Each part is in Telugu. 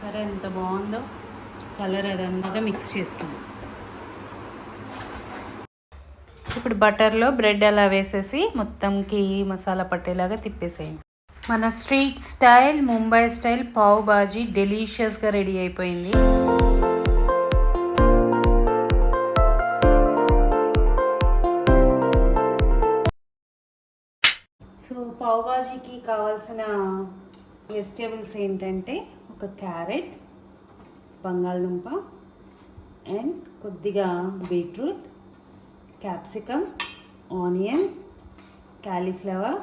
సరే ఎంత బాగుందో కలర్ అదన్నాగా మిక్స్ చేసుకుందాం. ఇప్పుడు బటర్లో బ్రెడ్ అలా వేసేసి మొత్తంకి మసాలా పట్టేలాగా తిప్పేసేయండి. మన street style Mumbai style pav bhaji డెలీషియస్గా రెడీ అయిపోయింది. సో పావ్ బాజీకి కావాల్సిన వెజిటేబుల్స్ ఏంటంటే ఒక క్యారెట్, బంగాళదుంప అండ్ కొద్దిగా beetroot, capsicum, onions, cauliflower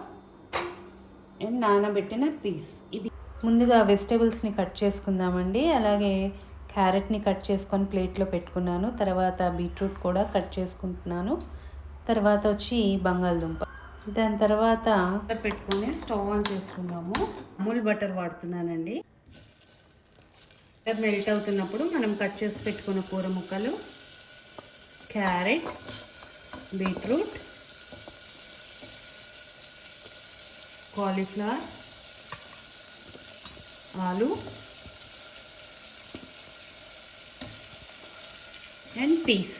and నానబెట్టిన పీస్. ఇవి ముందుగా వెజిటేబుల్స్ని కట్ చేసుకుందామండి. అలాగే క్యారెట్ని కట్ చేసుకొని ప్లేట్లో పెట్టుకున్నాను. తర్వాత బీట్రూట్ కూడా కట్ చేసుకుంటున్నాను. తర్వాత వచ్చి బంగాళదుంప. దాని తర్వాత పెట్టుకొని స్టవ్ ఆన్ చేసుకుందాము. అమూల్ బటర్ వాడుతున్నానండి. బటర్ మెల్ట్ అవుతున్నప్పుడు మనం కట్ చేసి పెట్టుకున్న కూర ముక్కలు, క్యారెట్, బీట్రూట్, కాలీఫ్లవర్, ఆలు అండ్ పీస్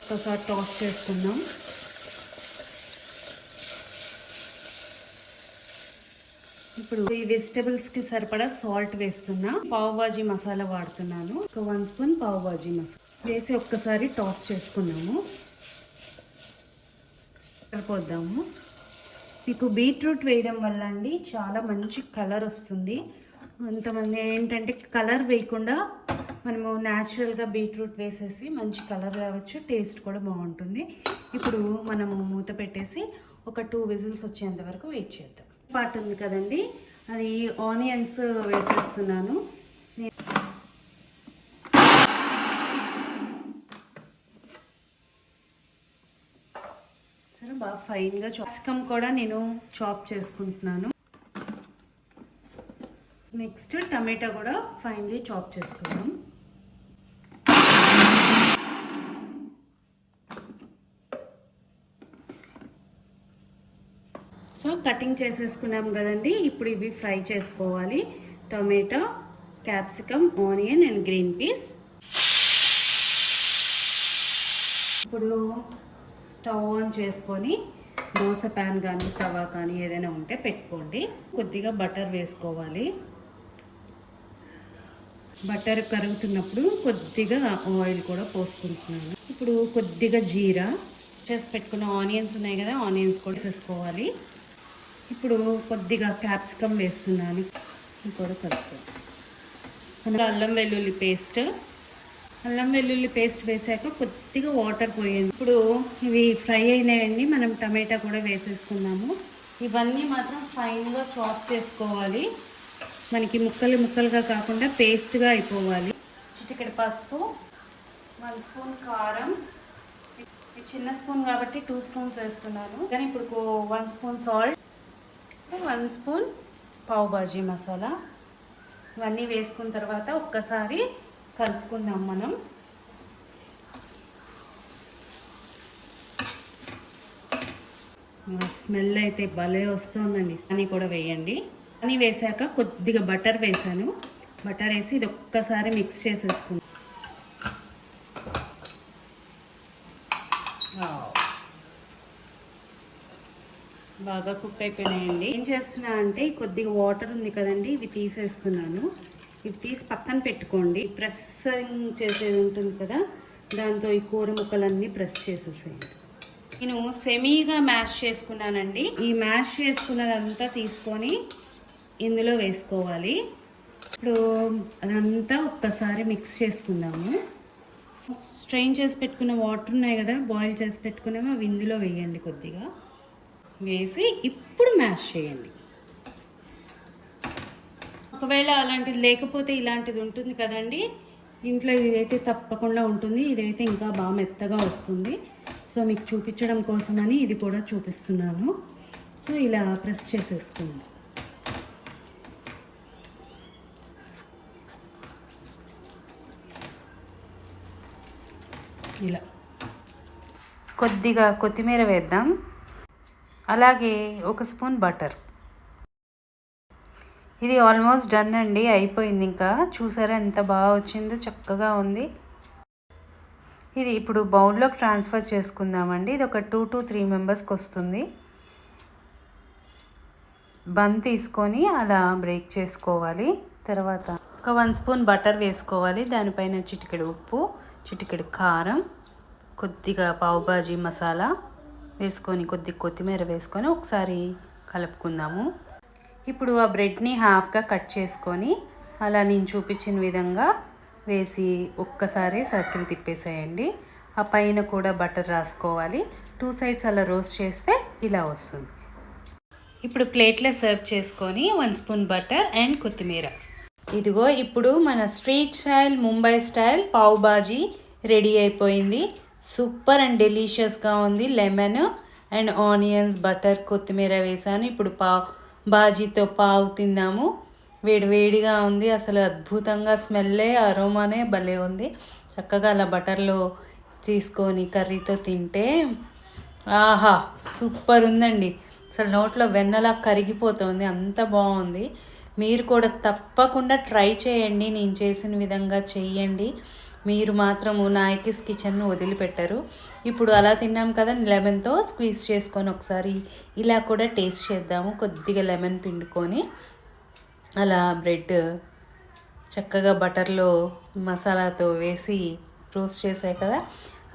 ఒకసారి టాస్ చేసుకుందాం. ఇప్పుడు ఈ వెజిటబుల్స్కి సరిపడా సాల్ట్ వేస్తున్నా. పావ్ బాజీ మసాలా వాడుతున్నాను. ఒక 1 స్పూన్ పావ్ బాజీ మసాలా వేసి ఒక్కసారి టాస్ చేసుకున్నాము. సరిపోద్దాము. మీకు బీట్రూట్ వేయడం వల్ల అండి చాలా మంచి కలర్ వస్తుంది. కొంతమంది ఏంటంటే కలర్ వేయకుండా మనము న్యాచురల్గా బీట్రూట్ వేసేసి మంచి కలర్ రావచ్చు, టేస్ట్ కూడా బాగుంటుంది. ఇప్పుడు మనము మూత పెట్టేసి ఒక 2 విజిల్స్ వచ్చేంత వరకు వెయిట్ చేద్దాం. పార్ట్ ఉంది కదండి, అది ఆనియన్స్ వేసేస్తున్నాను. సరే బాగా ఫైన్గా క్యాప్సికమ్ కూడా నేను చాప్ చేసుకుంటున్నాను. నెక్స్ట్ టమాటా కూడా ఫైన్లీ చాప్ చేసుకుందాం. సో కటింగ్ చేసేసుకున్నాం కదండి. ఇప్పుడు ఇవి ఫ్రై చేసుకోవాలి. Tomato, capsicum, onion and green peas. ఇప్పుడు స్టవ్ ఆన్ చేసుకొని దోశ ప్యాన్ కానీ తవా కానీ ఏదైనా ఉంటే పెట్టుకోండి. కొద్దిగా బటర్ వేసుకోవాలి. బటర్ కరుగుతున్నప్పుడు కొద్దిగా ఆయిల్ కూడా పోసుకుంటున్నాను. ఇప్పుడు కొద్దిగా జీరా, చేసి పెట్టుకున్న ఆనియన్స్ ఉన్నాయి కదా, ఆనియన్స్ కూడా వేసుకోవాలి. ఇప్పుడు కొద్దిగా క్యాప్సికమ్ వేస్తున్నాను. కూడా కలుపుకోవాలి. అల్లం వెల్లుల్లి పేస్ట్ వేసాక కొద్దిగా వాటర్ పోయండి. ఇప్పుడు ఇవి ఫ్రై అయినాయండి. మనం టమాటా కూడా వేసేసుకున్నాము. ఇవన్నీ మాత్రం ఫైన్గా చాప్ చేసుకోవాలి. మనకి ముక్కలుగా కాకుండా పేస్ట్గా అయిపోవాలి. చిటికెడు పసుపు, 1 స్పూన్ కారం, చిన్న స్పూన్ కాబట్టి 2 స్పూన్స్ వేస్తున్నాను. కానీ ఇప్పుడు 1 spoon salt, 1 spoon pav bhaji masala. ఇవన్నీ వేసుకున్న తర్వాత ఒక్కసారి కలుపుకుందాం మనం. స్మెల్ అయితే భలే వస్తుందండి. అని కూడా వేయండి. అని వేసాక కొద్దిగా బటర్ వేసాను. బటర్ వేసి ఇది ఒక్కసారి మిక్స్ చేసేసుకుందాం. బాగా కుక్ అయిపోయినాయండి. ఏం చేస్తున్నా అంటే కొద్దిగా వాటర్ ఉంది కదండి, ఇవి తీసేస్తున్నాను. ఇవి తీసి పక్కన పెట్టుకోండి. ప్రెస్సింగ్ చేసేది ఉంటుంది కదా, దాంతో ఈ కూర ముక్కలన్నీ ప్రెస్ చేసేసేయండి. నేను సెమీగా మ్యాష్ చేసుకున్నానండి. ఈ మ్యాష్ చేసుకున్నదంతా తీసుకొని ఇందులో వేసుకోవాలి. ఇప్పుడు అదంతా ఒక్కసారి మిక్స్ చేసుకుందాము. స్ట్రెయిన్ చేసి పెట్టుకున్న వాటర్ ఉన్నాయి కదా, బాయిల్ చేసి పెట్టుకునేవి, అవి ఇందులో వేయండి. కొద్దిగా వేసి ఇప్పుడు మ్యాష్ చేయండి. ఒకవేళ అలాంటిది లేకపోతే ఇలాంటిది ఉంటుంది కదండి ఇంట్లో, ఇదైతే తప్పకుండా ఉంటుంది. ఇదైతే ఇంకా బాగా మెత్తగా వస్తుంది. సో మీకు చూపించడం కోసమని ఇది కూడా చూపిస్తున్నాను. సో ఇలా ప్రెస్ చేసేసుకోండి. ఇలా కొద్దిగా కొత్తిమీర వేద్దాం. అలాగే 1 స్పూన్ బటర్. ఇది ఆల్మోస్ట్ డన్ అండి, అయిపోయింది. ఇంకా చూసారా ఎంత బాగా వచ్చిందో, చక్కగా ఉంది. ఇది ఇప్పుడు బౌల్లోకి ట్రాన్స్ఫర్ చేసుకుందామండి. ఇది ఒక 2 to 3 మెంబర్స్కి వస్తుంది. బన్ తీసుకొని అలా బ్రేక్ చేసుకోవాలి. తర్వాత ఒక 1 స్పూన్ బటర్ వేసుకోవాలి. దానిపైన చిటికెడు ఉప్పు, చిటికెడు కారం, కొద్దిగా పావుబాజీ మసాలా వేసుకొని, కొద్దిగా కొత్తిమీర వేసుకొని ఒకసారి కలుపుకుందాము. ఇప్పుడు ఆ బ్రెడ్ని హాఫ్గా కట్ చేసుకొని అలా నేను చూపించిన విధంగా వేసి ఒక్కసారి సర్కిల్ తిప్పేసేయండి. ఆ పైన కూడా బటర్ రాసుకోవాలి. 2 సైడ్స్ అలా రోస్ట్ చేస్తే ఇలా వస్తుంది. ఇప్పుడు ప్లేట్లో సర్వ్ చేసుకొని 1 స్పూన్ బటర్ అండ్ కొత్తిమీర. ఇదిగో ఇప్పుడు మన street style, Mumbai style pav bhaji ready అయిపోయింది. సూపర్ అండ్ డెలీషియస్గా ఉంది. లెమన్ అండ్ ఆనియన్స్, బటర్, కొత్తిమీర వేసాను. ఇప్పుడు బాజీతో పావు తిందాము. వేడివేడిగా ఉంది, అసలు అద్భుతంగా స్మెల్లే, అరోమానే భలే ఉంది. చక్కగా అలా బటర్లో తీసుకొని కర్రీతో తింటే ఆహా సూపర్ ఉందండి. అసలు నోట్లో వెన్నలా కరిగిపోతుంది, అంత బాగుంది. మీరు కూడా తప్పకుండా ట్రై చేయండి. నేను చేసిన విధంగా చెయ్యండి. మీరు మాత్రము నాయకిస్ కిచెన్ను వదిలిపెట్టరు. ఇప్పుడు అలా తిన్నాం కదా, లెమన్తో స్క్వీజ్ చేసుకొని ఒకసారి ఇలా కూడా టేస్ట్ చేద్దాము. కొద్దిగా లెమన్ పిండుకొని అలా బ్రెడ్ చక్కగా బటర్లో మసాలాతో వేసి రోస్ట్ చేసాయి కదా,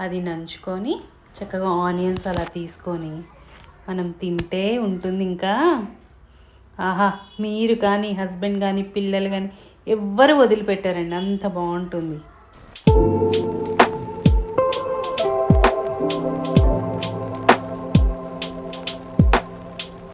అది నంచుకొని చక్కగా ఆనియన్స్ అలా తీసుకొని మనం తింటే ఉంటుంది. ఇంకా ఆహా, మీరు కానీ హస్బెండ్ కానీ పిల్లలు కానీ ఎవ్వరు వదిలిపెట్టారండి, అంత బాగుంటుంది.